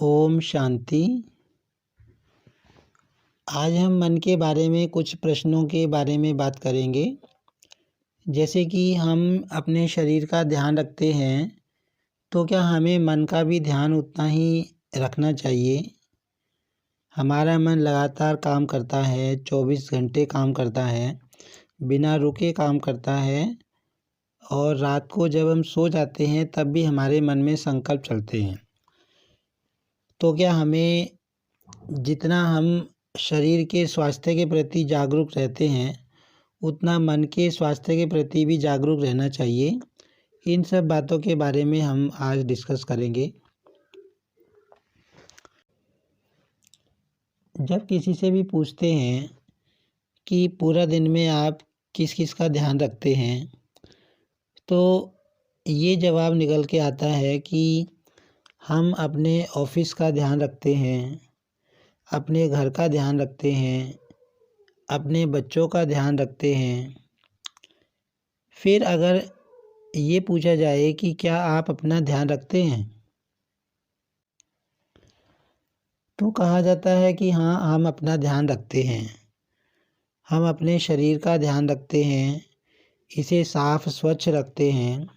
ओम शांति। आज हम मन के बारे में कुछ प्रश्नों के बारे में बात करेंगे। जैसे कि हम अपने शरीर का ध्यान रखते हैं, तो क्या हमें मन का भी ध्यान उतना ही रखना चाहिए? हमारा मन लगातार काम करता है, 24 घंटे काम करता है, बिना रुके काम करता है और रात को जब हम सो जाते हैं तब भी हमारे मन में संकल्प चलते हैं। तो क्या हमें जितना हम शरीर के स्वास्थ्य के प्रति जागरूक रहते हैं, उतना मन के स्वास्थ्य के प्रति भी जागरूक रहना चाहिए। इन सब बातों के बारे में हम आज डिस्कस करेंगे। जब किसी से भी पूछते हैं कि पूरा दिन में आप किस किस का ध्यान रखते हैं, तो ये जवाब निकल के आता है कि हम अपने ऑफिस का ध्यान रखते हैं, अपने घर का ध्यान रखते हैं, अपने बच्चों का ध्यान रखते हैं। फिर अगर ये पूछा जाए कि क्या आप अपना ध्यान रखते हैं, तो कहा जाता है कि हाँ, हम अपना ध्यान रखते हैं। हम अपने शरीर का ध्यान रखते हैं, इसे साफ स्वच्छ रखते हैं।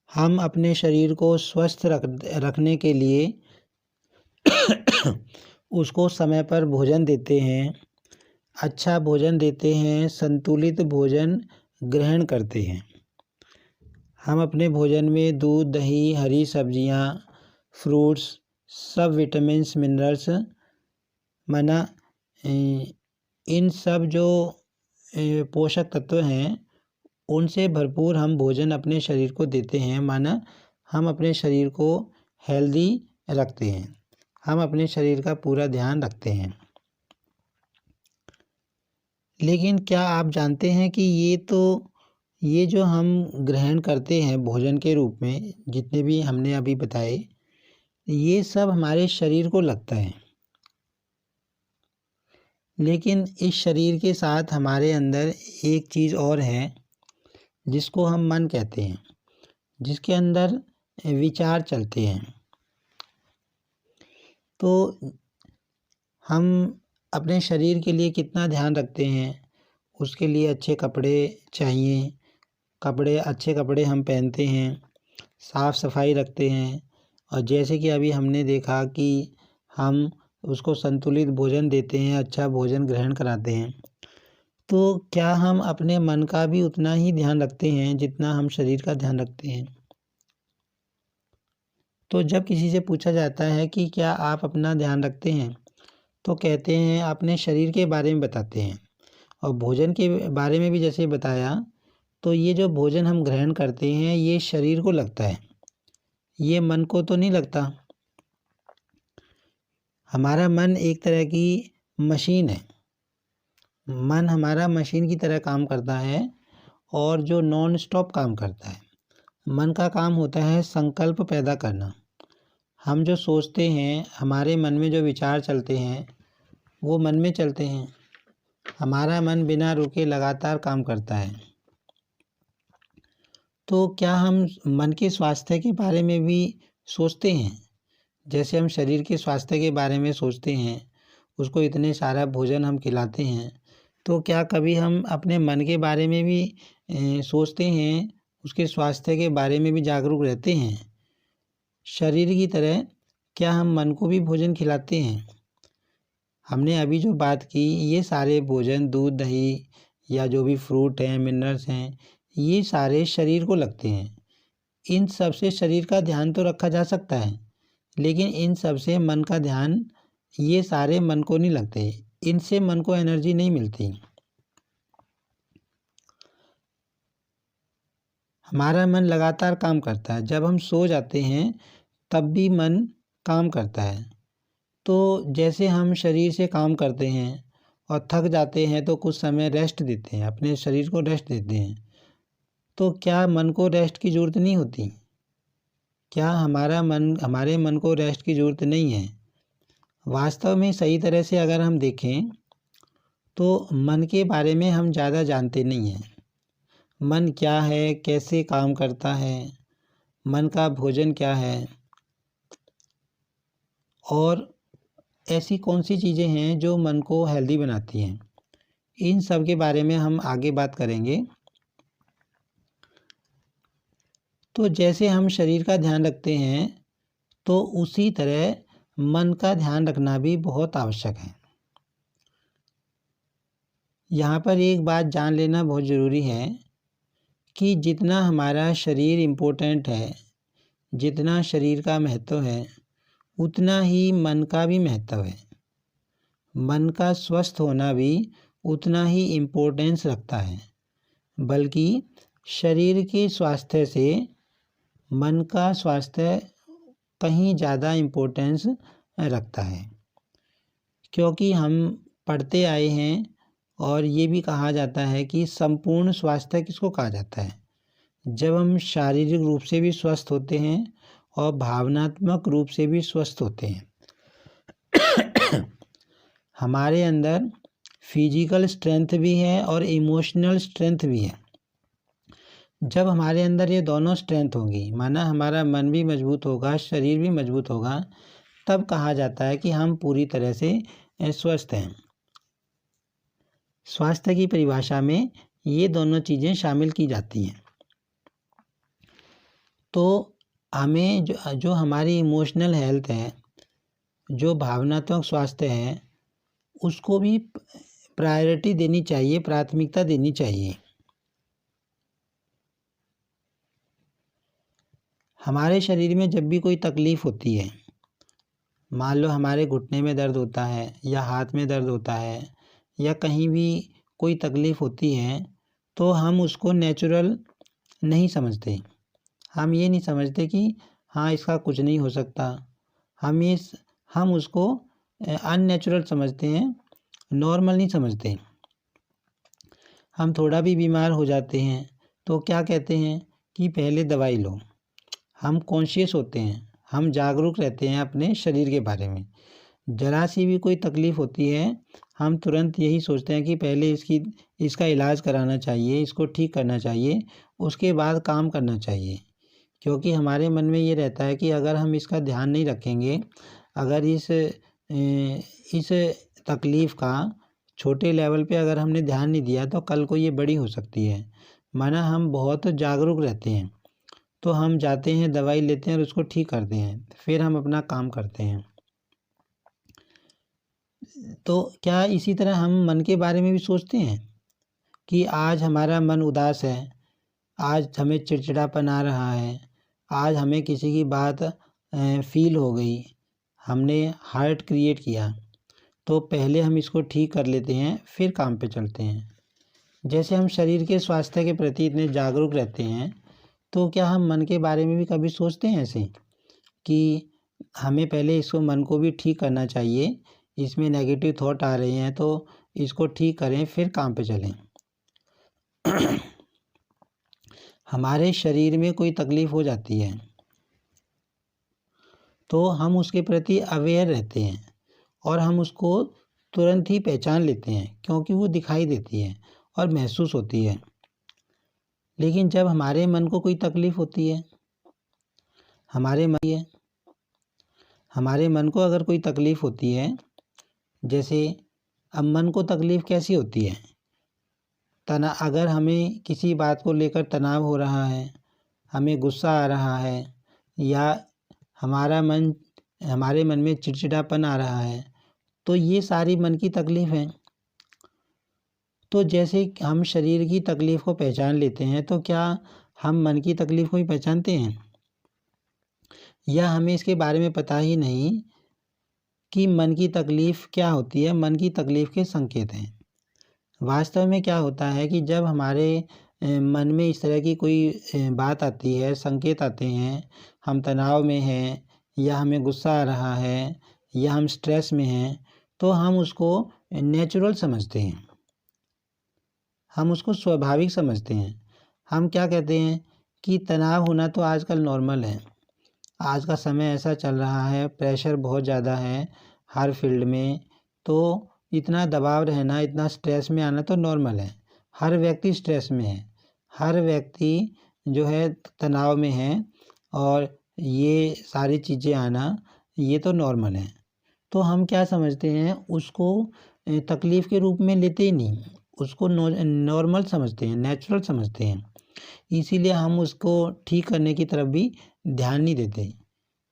हम अपने शरीर को स्वस्थ रखने के लिए उसको समय पर भोजन देते हैं, अच्छा भोजन देते हैं, संतुलित भोजन ग्रहण करते हैं। हम अपने भोजन में दूध, दही, हरी सब्जियां, फ्रूट्स, सब विटामिन्स, मिनरल्स माना इन सब जो पोषक तत्व हैं, उनसे भरपूर हम भोजन अपने शरीर को देते हैं। माना हम अपने शरीर को हेल्दी रखते हैं, हम अपने शरीर का पूरा ध्यान रखते हैं। लेकिन क्या आप जानते हैं कि ये जो हम ग्रहण करते हैं भोजन के रूप में, जितने भी हमने अभी बताए, ये सब हमारे शरीर को लगता है। लेकिन इस शरीर के साथ हमारे अंदर एक चीज़ और है, जिसको हम मन कहते हैं, जिसके अंदर विचार चलते हैं। तो हम अपने शरीर के लिए कितना ध्यान रखते हैं, उसके लिए अच्छे कपड़े चाहिए। अच्छे कपड़े हम पहनते हैं, साफ़ सफाई रखते हैं। और जैसे कि अभी हमने देखा कि हम उसको संतुलित भोजन देते हैं, अच्छा भोजन ग्रहण कराते हैं। तो क्या हम अपने मन का भी उतना ही ध्यान रखते हैं जितना हम शरीर का ध्यान रखते हैं? तो जब किसी से पूछा जाता है कि क्या आप अपना ध्यान रखते हैं, तो कहते हैं अपने शरीर के बारे में बताते हैं। और भोजन के बारे में भी जैसे बताया, तो ये जो भोजन हम ग्रहण करते हैं, ये शरीर को लगता है, ये मन को तो नहीं लगता। हमारा मन एक तरह की मशीन है। मन हमारा मशीन की तरह काम करता है और जो नॉन स्टॉप काम करता है। मन का काम होता है संकल्प पैदा करना। हम जो सोचते हैं, हमारे मन में जो विचार चलते हैं, वो मन में चलते हैं। हमारा मन बिना रुके लगातार काम करता है। तो क्या हम मन के स्वास्थ्य के बारे में भी सोचते हैं? जैसे हम शरीर के स्वास्थ्य के बारे में सोचते हैं, उसको इतने सारा भोजन हम खिलाते हैं, तो क्या कभी हम अपने मन के बारे में भी सोचते हैं, उसके स्वास्थ्य के बारे में भी जागरूक रहते हैं? शरीर की तरह क्या हम मन को भी भोजन खिलाते हैं? हमने अभी जो बात की, ये सारे भोजन, दूध, दही या जो भी फ्रूट हैं, मिनरल्स हैं, ये सारे शरीर को लगते हैं। इन सब से शरीर का ध्यान तो रखा जा सकता है, लेकिन इन सब से मन का ध्यान, ये सारे मन को नहीं लगते, इनसे मन को एनर्जी नहीं मिलती। हमारा मन लगातार काम करता है। जब हम सो जाते हैं तब भी मन काम करता है। तो जैसे हम शरीर से काम करते हैं और थक जाते हैं तो कुछ समय रेस्ट देते हैं, अपने शरीर को रेस्ट देते हैं, तो क्या मन को रेस्ट की ज़रूरत नहीं होती? क्या हमारे मन को रेस्ट की ज़रूरत नहीं है? वास्तव में सही तरह से अगर हम देखें, तो मन के बारे में हम ज़्यादा जानते नहीं हैं। मन क्या है, कैसे काम करता है, मन का भोजन क्या है, और ऐसी कौन सी चीज़ें हैं जो मन को हेल्दी बनाती हैं। इन सब के बारे में हम आगे बात करेंगे। तो जैसे हम शरीर का ध्यान रखते हैं, तो उसी तरह मन का ध्यान रखना भी बहुत आवश्यक है। यहाँ पर एक बात जान लेना बहुत ज़रूरी है कि जितना हमारा शरीर इम्पोर्टेंट है, जितना शरीर का महत्व है, उतना ही मन का भी महत्व है। मन का स्वस्थ होना भी उतना ही इम्पोर्टेंस रखता है, बल्कि शरीर के स्वास्थ्य से मन का स्वास्थ्य कहीं ज़्यादा इम्पोर्टेंस रखता है। क्योंकि हम पढ़ते आए हैं और ये भी कहा जाता है कि संपूर्ण स्वास्थ्य किसको कहा जाता है, जब हम शारीरिक रूप से भी स्वस्थ होते हैं और भावनात्मक रूप से भी स्वस्थ होते हैं। हमारे अंदर फिजिकल स्ट्रेंथ भी है और इमोशनल स्ट्रेंथ भी है। जब हमारे अंदर ये दोनों स्ट्रेंथ होगी, माना हमारा मन भी मजबूत होगा, शरीर भी मजबूत होगा, तब कहा जाता है कि हम पूरी तरह से स्वस्थ हैं। स्वास्थ्य की परिभाषा में ये दोनों चीज़ें शामिल की जाती हैं। तो हमें जो हमारी इमोशनल हेल्थ है, जो भावनात्मक स्वास्थ्य है, उसको भी प्रायोरिटी देनी चाहिए, प्राथमिकता देनी चाहिए। हमारे शरीर में जब भी कोई तकलीफ़ होती है, मान लो हमारे घुटने में दर्द होता है या हाथ में दर्द होता है या कहीं भी कोई तकलीफ़ होती है, तो हम उसको नेचुरल नहीं समझते। हम ये नहीं समझते कि हाँ, इसका कुछ नहीं हो सकता। हम उसको अननेचुरल समझते हैं, नॉर्मल नहीं समझते। हम थोड़ा भी बीमार हो जाते हैं तो क्या कहते हैं कि पहले दवाई लो। हम कॉन्शियस होते हैं, हम जागरूक रहते हैं अपने शरीर के बारे में। ज़रा सी भी कोई तकलीफ़ होती है, हम तुरंत यही सोचते हैं कि पहले इसका इलाज कराना चाहिए, इसको ठीक करना चाहिए, उसके बाद काम करना चाहिए। क्योंकि हमारे मन में ये रहता है कि अगर हम इसका ध्यान नहीं रखेंगे, अगर इस तकलीफ़ का छोटे लेवल पे अगर हमने ध्यान नहीं दिया, तो कल को ये बड़ी हो सकती है। माना हम बहुत जागरूक रहते हैं, तो हम जाते हैं, दवाई लेते हैं और उसको ठीक करते हैं, फिर हम अपना काम करते हैं। तो क्या इसी तरह हम मन के बारे में भी सोचते हैं कि आज हमारा मन उदास है, आज हमें चिड़चिड़ापन आ रहा है, आज हमें किसी की बात फील हो गई, हमने हर्ट क्रिएट किया, तो पहले हम इसको ठीक कर लेते हैं, फिर काम पे चलते हैं। जैसे हम शरीर के स्वास्थ्य के प्रति इतने जागरूक रहते हैं, तो क्या हम मन के बारे में भी कभी सोचते हैं ऐसे कि हमें पहले इसको मन को भी ठीक करना चाहिए, इसमें नेगेटिव थॉट आ रहे हैं तो इसको ठीक करें, फिर काम पे चलें। हमारे शरीर में कोई तकलीफ़ हो जाती है तो हम उसके प्रति अवेयर रहते हैं और हम उसको तुरंत ही पहचान लेते हैं, क्योंकि वो दिखाई देती है और महसूस होती है। लेकिन जब हमारे मन को कोई तकलीफ़ होती है, हमारे मन को अगर कोई तकलीफ़ होती है, जैसे अब मन को तकलीफ़ कैसी होती है, अगर हमें किसी बात को लेकर तनाव हो रहा है, हमें गुस्सा आ रहा है या हमारे मन में चिड़चिड़ापन आ रहा है, तो ये सारी मन की तकलीफ़ हैं। तो जैसे हम शरीर की तकलीफ़ को पहचान लेते हैं, तो क्या हम मन की तकलीफ़ को भी पहचानते हैं, या हमें इसके बारे में पता ही नहीं कि मन की तकलीफ़ क्या होती है, मन की तकलीफ़ के संकेत हैं। वास्तव में क्या होता है कि जब हमारे मन में इस तरह की कोई बात आती है, संकेत आते हैं, हम तनाव में हैं या हमें गुस्सा आ रहा है या हम स्ट्रेस में हैं, तो हम उसको नेचुरल समझते हैं, हम उसको स्वाभाविक समझते हैं। हम क्या कहते हैं कि तनाव होना तो आजकल नॉर्मल है, आज का समय ऐसा चल रहा है, प्रेशर बहुत ज़्यादा है हर फील्ड में, तो इतना दबाव रहना, इतना स्ट्रेस में आना तो नॉर्मल है। हर व्यक्ति स्ट्रेस में है, हर व्यक्ति जो है तनाव में है, और ये सारी चीज़ें आना ये तो नॉर्मल है। तो हम क्या समझते हैं उसको तकलीफ़ के रूप में लेते ही नहीं, उसको नॉर्मल समझते हैं, नेचुरल समझते हैं। इसीलिए हम उसको ठीक करने की तरफ भी ध्यान नहीं देते।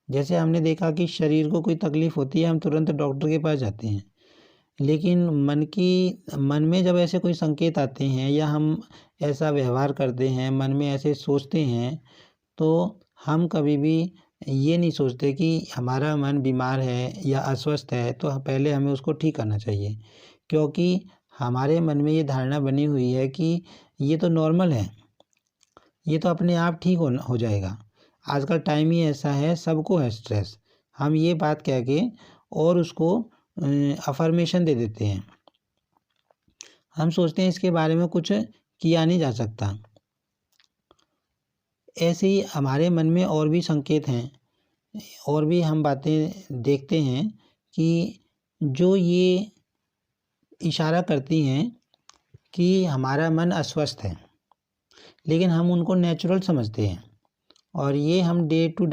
जैसे हमने देखा कि शरीर को कोई तकलीफ़ होती है, हम तुरंत डॉक्टर के पास जाते हैं। लेकिन मन में जब ऐसे कोई संकेत आते हैं या हम ऐसा व्यवहार करते हैं, मन में ऐसे सोचते हैं, तो हम कभी भी ये नहीं सोचते कि हमारा मन बीमार है या अस्वस्थ है, तो पहले हमें उसको ठीक करना चाहिए। क्योंकि हमारे मन में ये धारणा बनी हुई है कि ये तो नॉर्मल है, ये तो अपने आप ठीक हो जाएगा। आजकल टाइम ही ऐसा है, सबको है स्ट्रेस। हम ये बात कह के और उसको अफ़र्मेशन दे देते हैं। हम सोचते हैं इसके बारे में कुछ किया नहीं जा सकता। ऐसे ही हमारे मन में और भी संकेत हैं, और भी हम बातें देखते हैं कि जो ये इशारा करती हैं कि हमारा मन अस्वस्थ है, लेकिन हम उनको नेचुरल समझते हैं। और ये हम डे टू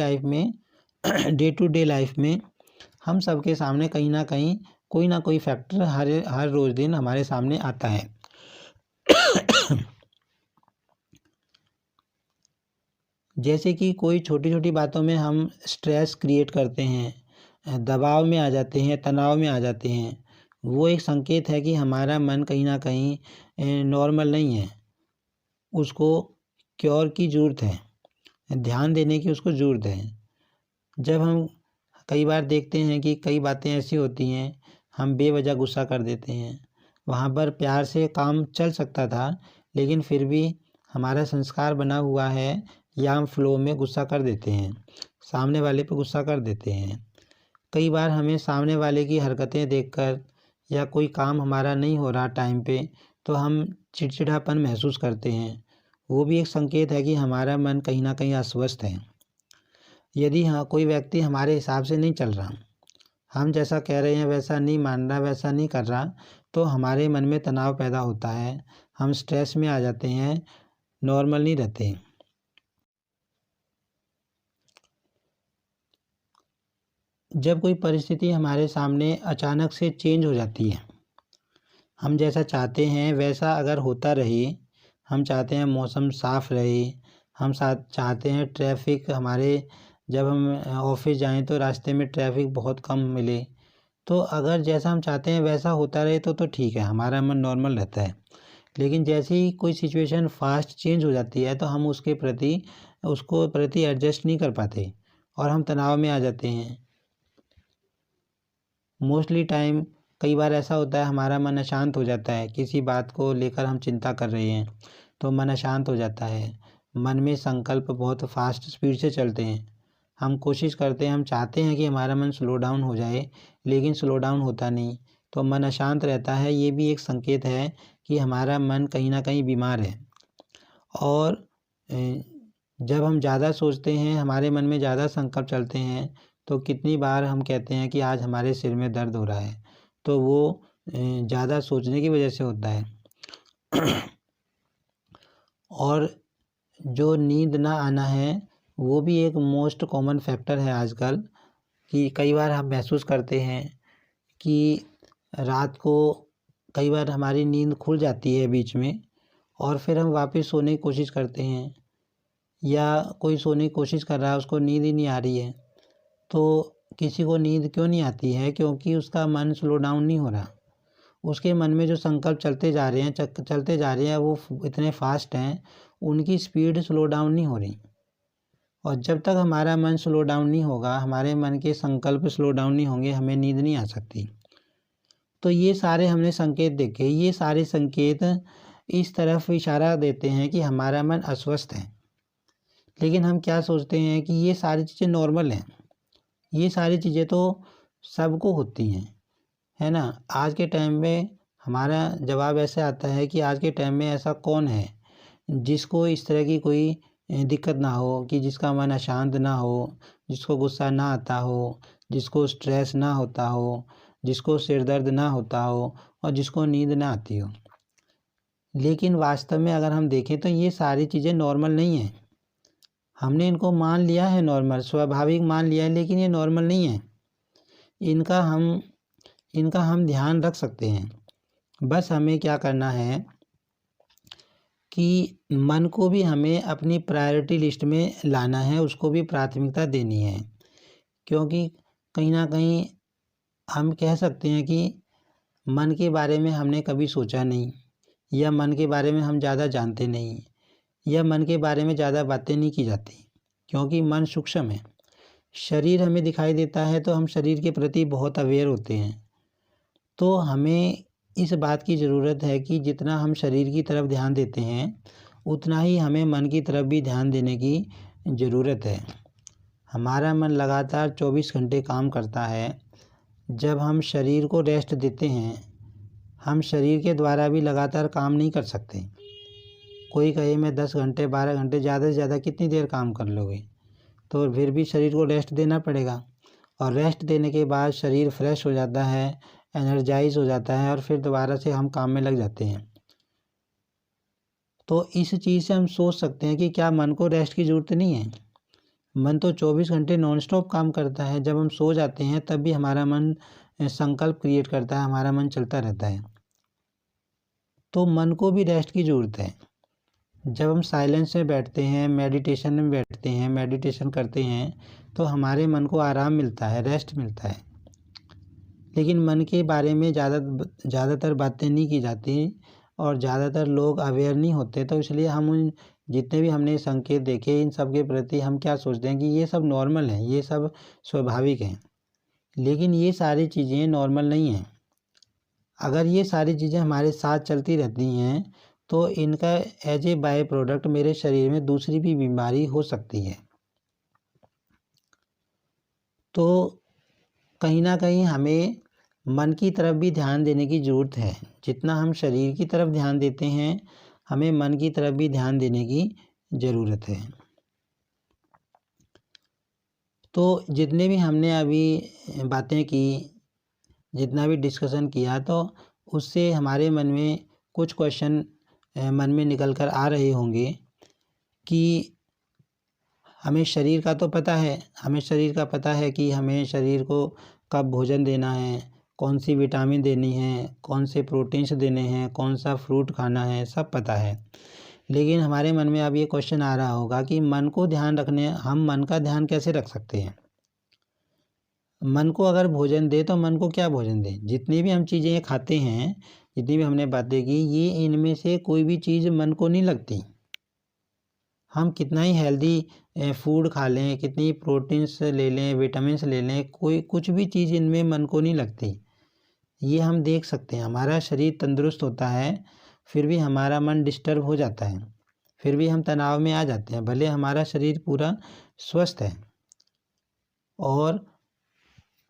डे लाइफ में हम सबके सामने कहीं न कहीं कोई ना कोई फैक्टर हर रोज़ दिन हमारे सामने आता है। जैसे कि कोई छोटी-छोटी बातों में हम स्ट्रेस क्रिएट करते हैं, दबाव में आ जाते हैं, तनाव में आ जाते हैं। वो एक संकेत है कि हमारा मन कहीं न कहीं नॉर्मल नहीं है। उसको क्योर की ज़रूरत है, ध्यान देने की उसको ज़रूरत है। जब हम कई बार देखते हैं कि कई बातें ऐसी होती हैं, हम बेवजह गुस्सा कर देते हैं। वहाँ पर प्यार से काम चल सकता था, लेकिन फिर भी हमारा संस्कार बना हुआ है या हम फ्लो में गुस्सा कर देते हैं, सामने वाले पे गुस्सा कर देते हैं। कई बार हमें सामने वाले की हरकतें देखकर या कोई काम हमारा नहीं हो रहा टाइम पे, तो हम चिड़चिड़ापन महसूस करते हैं। वो भी एक संकेत है कि हमारा मन कहीं न कहीं अस्वस्थ है। यदि हाँ, कोई व्यक्ति हमारे हिसाब से नहीं चल रहा, हम जैसा कह रहे हैं वैसा नहीं मान रहा, वैसा नहीं कर रहा, तो हमारे मन में तनाव पैदा होता है, हम स्ट्रेस में आ जाते हैं, नॉर्मल नहीं रहते। जब कोई परिस्थिति हमारे सामने अचानक से चेंज हो जाती है, हम जैसा चाहते हैं वैसा अगर होता रहे, हम चाहते हैं मौसम साफ़ रहे, हम चाहते हैं ट्रैफ़िक हमारे जब हम ऑफ़िस जाएँ तो रास्ते में ट्रैफ़िक बहुत कम मिले। तो अगर जैसा हम चाहते हैं वैसा होता रहे तो ठीक है, हमारा मन नॉर्मल रहता है। लेकिन जैसे ही कोई सिचुएशन फ़ास्ट चेंज हो जाती है, तो हम उसको प्रति एडजस्ट नहीं कर पाते और हम तनाव में आ जाते हैं। मोस्टली टाइम कई बार ऐसा होता है हमारा मन अशांत हो जाता है, किसी बात को लेकर हम चिंता कर रहे हैं, तो मन अशांत हो जाता है। मन में संकल्प बहुत फ़ास्ट स्पीड से चलते हैं। हम कोशिश करते हैं, हम चाहते हैं कि हमारा मन स्लो डाउन हो जाए, लेकिन स्लो डाउन होता नहीं, तो मन अशांत रहता है। ये भी एक संकेत है कि हमारा मन कहीं न कहीं बीमार है। और जब हम ज़्यादा सोचते हैं, हमारे मन में ज़्यादा संकल्प चलते हैं, तो कितनी बार हम कहते हैं कि आज हमारे सिर में दर्द हो रहा है, तो वो ज़्यादा सोचने की वजह से होता है। और जो नींद ना आना है, वो भी एक मोस्ट कॉमन फैक्टर है आजकल, कि कई बार हम महसूस करते हैं कि रात को कई बार हमारी नींद खुल जाती है बीच में और फिर हम वापस सोने की कोशिश करते हैं, या कोई सोने की कोशिश कर रहा है, उसको नींद ही नहीं आ रही है। तो किसी को नींद क्यों नहीं आती है? क्योंकि उसका मन स्लो डाउन नहीं हो रहा। उसके मन में जो संकल्प चलते जा रहे हैं, वो इतने फास्ट हैं, उनकी स्पीड स्लो डाउन नहीं हो रही। और जब तक हमारा मन स्लो डाउन नहीं होगा, हमारे मन के संकल्प स्लो डाउन नहीं होंगे, हमें नींद नहीं आ सकती। तो ये सारे हमने संकेत देखे, ये सारे संकेत इस तरफ इशारा देते हैं कि हमारा मन अस्वस्थ है। लेकिन हम क्या सोचते हैं कि ये सारी चीज़ें नॉर्मल हैं, ये सारी चीज़ें तो सबको होती हैं, है ना? आज के टाइम में हमारा जवाब ऐसे आता है कि आज के टाइम में ऐसा कौन है जिसको इस तरह की कोई दिक्कत ना हो, कि जिसका मन अशांत ना हो, जिसको गुस्सा ना आता हो, जिसको स्ट्रेस ना होता हो, जिसको सिर दर्द ना होता हो और जिसको नींद ना आती हो। लेकिन वास्तव में अगर हम देखें तो ये सारी चीज़ें नॉर्मल नहीं हैं। हमने इनको मान लिया है नॉर्मल, स्वाभाविक मान लिया है, लेकिन ये नॉर्मल नहीं है। इनका हम ध्यान रख सकते हैं। बस हमें क्या करना है कि मन को भी हमें अपनी प्रायोरिटी लिस्ट में लाना है, उसको भी प्राथमिकता देनी है। क्योंकि कहीं ना कहीं हम कह सकते हैं कि मन के बारे में हमने कभी सोचा नहीं, या मन के बारे में हम ज़्यादा जानते नहीं, या मन के बारे में ज़्यादा बातें नहीं की जाती, क्योंकि मन सूक्ष्म है। शरीर हमें दिखाई देता है तो हम शरीर के प्रति बहुत अवेयर होते हैं। तो हमें इस बात की ज़रूरत है कि जितना हम शरीर की तरफ ध्यान देते हैं, उतना ही हमें मन की तरफ भी ध्यान देने की ज़रूरत है। हमारा मन लगातार 24 घंटे काम करता है। जब हम शरीर को रेस्ट देते हैं, हम शरीर के द्वारा भी लगातार काम नहीं कर सकते। कोई कहे मैं 10 घंटे 12 घंटे, ज़्यादा से ज़्यादा कितनी देर काम कर लोगे, तो फिर भी शरीर को रेस्ट देना पड़ेगा। और रेस्ट देने के बाद शरीर फ्रेश हो जाता है, एनर्जाइज हो जाता है, और फिर दोबारा से हम काम में लग जाते हैं। तो इस चीज़ से हम सोच सकते हैं कि क्या मन को रेस्ट की ज़रूरत नहीं है। मन तो 24 घंटे नॉन स्टॉप काम करता है। जब हम सो जाते हैं तब भी हमारा मन संकल्प क्रिएट करता है, हमारा मन चलता रहता है। तो मन को भी रेस्ट की ज़रूरत है। जब हम साइलेंस में बैठते हैं, मेडिटेशन में बैठते हैं, मेडिटेशन करते हैं, तो हमारे मन को आराम मिलता है, रेस्ट मिलता है। लेकिन मन के बारे में ज़्यादातर बातें नहीं की जाती, और ज़्यादातर लोग अवेयर नहीं होते। तो इसलिए हम उन जितने भी हमने संकेत देखे, इन सब के प्रति हम क्या सोचते हैं कि ये सब नॉर्मल है, ये सब स्वाभाविक हैं। लेकिन ये सारी चीज़ें नॉर्मल नहीं हैं। अगर ये सारी चीज़ें हमारे साथ चलती रहती हैं, तो इनका एज ए बाय प्रोडक्ट मेरे शरीर में दूसरी भी बीमारी हो सकती है। तो कहीं ना कहीं हमें मन की तरफ भी ध्यान देने की ज़रूरत है। जितना हम शरीर की तरफ ध्यान देते हैं, हमें मन की तरफ भी ध्यान देने की ज़रूरत है। तो जितने भी हमने अभी बातें की, जितना भी डिस्कशन किया, तो उससे हमारे मन में कुछ क्वेश्चन मन में निकल कर आ रहे होंगे कि हमें शरीर का तो पता है, हमें शरीर का पता है कि हमें शरीर को कब भोजन देना है, कौन सी विटामिन देनी है, कौन से प्रोटीन्स देने हैं, कौन सा फ्रूट खाना है, सब पता है। लेकिन हमारे मन में अब ये क्वेश्चन आ रहा होगा कि मन को ध्यान रखने, हम मन का ध्यान कैसे रख सकते हैं। मन को अगर भोजन दे तो मन को क्या भोजन दें। जितनी भी हम चीज़ें खाते हैं, जितनी भी हमने बातें की, ये इनमें से कोई भी चीज़ मन को नहीं लगती। हम कितना ही हेल्दी फूड खा लें, कितनी प्रोटीन्स ले लें, विटामिन्स ले लें, कोई कुछ भी चीज़ इनमें मन को नहीं लगती। ये हम देख सकते हैं। हमारा शरीर तंदुरुस्त होता है, फिर भी हमारा मन डिस्टर्ब हो जाता है, फिर भी हम तनाव में आ जाते हैं, भले हमारा शरीर पूरा स्वस्थ है। और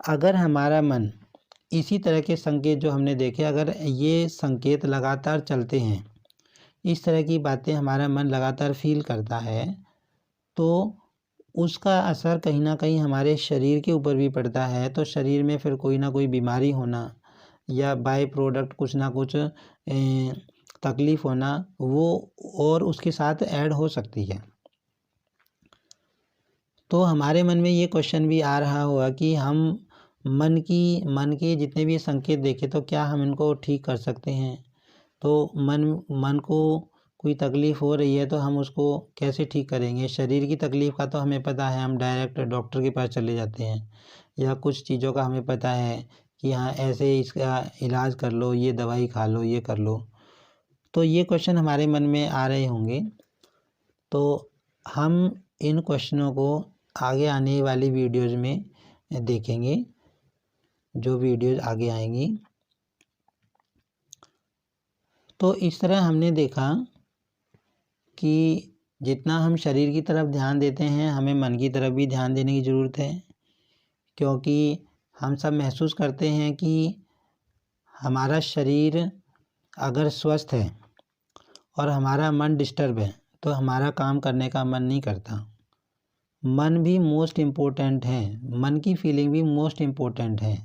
अगर हमारा मन इसी तरह के संकेत जो हमने देखे, अगर ये संकेत लगातार चलते हैं, इस तरह की बातें हमारा मन लगातार फील करता है, तो उसका असर कहीं ना कहीं हमारे शरीर के ऊपर भी पड़ता है। तो शरीर में फिर कोई ना कोई बीमारी होना, या बाय प्रोडक्ट कुछ ना कुछ तकलीफ़ होना, वो और उसके साथ ऐड हो सकती है। तो हमारे मन में ये क्वेश्चन भी आ रहा होगा कि हम मन के जितने भी संकेत देखे, तो क्या हम इनको ठीक कर सकते हैं। तो मन को कोई तकलीफ़ हो रही है तो हम उसको कैसे ठीक करेंगे। शरीर की तकलीफ़ का तो हमें पता है, हम डायरेक्ट डॉक्टर के पास चले जाते हैं, या कुछ चीज़ों का हमें पता है कि हाँ ऐसे इसका इलाज कर लो, ये दवाई खा लो, ये कर लो। तो ये क्वेश्चन हमारे मन में आ रहे होंगे। तो हम इन क्वेश्चनों को आगे आने वाली वीडियोज़ में देखेंगे, जो वीडियोज़ आगे आएंगी। तो इस तरह हमने देखा कि जितना हम शरीर की तरफ ध्यान देते हैं, हमें मन की तरफ भी ध्यान देने की ज़रूरत है। क्योंकि हम सब महसूस करते हैं कि हमारा शरीर अगर स्वस्थ है और हमारा मन डिस्टर्ब है, तो हमारा काम करने का मन नहीं करता। मन भी मोस्ट इम्पोर्टेंट है, मन की फीलिंग भी मोस्ट इम्पोर्टेंट है।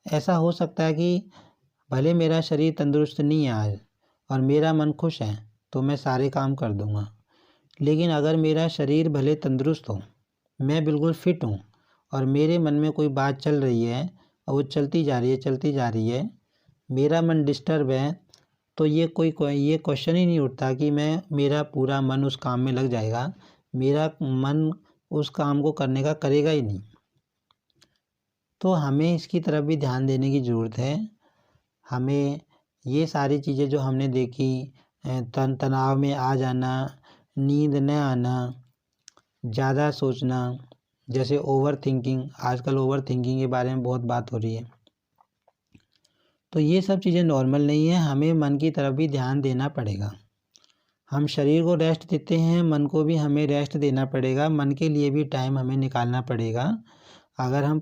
ऐसा हो सकता है कि भले मेरा शरीर तंदुरुस्त नहीं है आज, और मेरा मन खुश है, तो मैं सारे काम कर दूंगा। लेकिन अगर मेरा शरीर भले तंदुरुस्त हो, मैं बिल्कुल फिट हूँ और मेरे मन में कोई बात चल रही है और वो चलती जा रही है, मेरा मन डिस्टर्ब है, तो ये क्वेश्चन ही नहीं उठता कि मेरा पूरा मन उस काम में लग जाएगा। मेरा मन उस काम को करने का करेगा ही नहीं। तो हमें इसकी तरफ भी ध्यान देने की ज़रूरत है। हमें ये सारी चीज़ें जो हमने देखी, तनाव में आ जाना, नींद न आना, ज़्यादा सोचना, जैसे ओवर थिंकिंग, आजकल ओवर थिंकिंग के बारे में बहुत बात हो रही है, तो ये सब चीज़ें नॉर्मल नहीं है। हमें मन की तरफ भी ध्यान देना पड़ेगा। हम शरीर को रेस्ट देते हैं, मन को भी हमें रेस्ट देना पड़ेगा। मन के लिए भी टाइम हमें निकालना पड़ेगा। अगर हम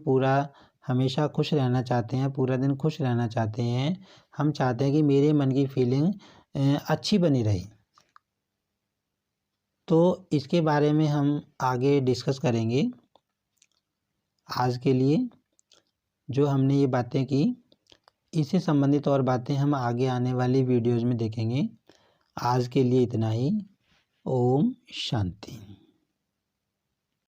हमेशा खुश रहना चाहते हैं, पूरा दिन खुश रहना चाहते हैं, हम चाहते हैं कि मेरे मन की फीलिंग अच्छी बनी रहे, तो इसके बारे में हम आगे डिस्कस करेंगे। आज के लिए जो हमने ये बातें की, इससे संबंधित और बातें हम आगे आने वाली वीडियोज़ में देखेंगे। आज के लिए इतना ही। ओम शांति।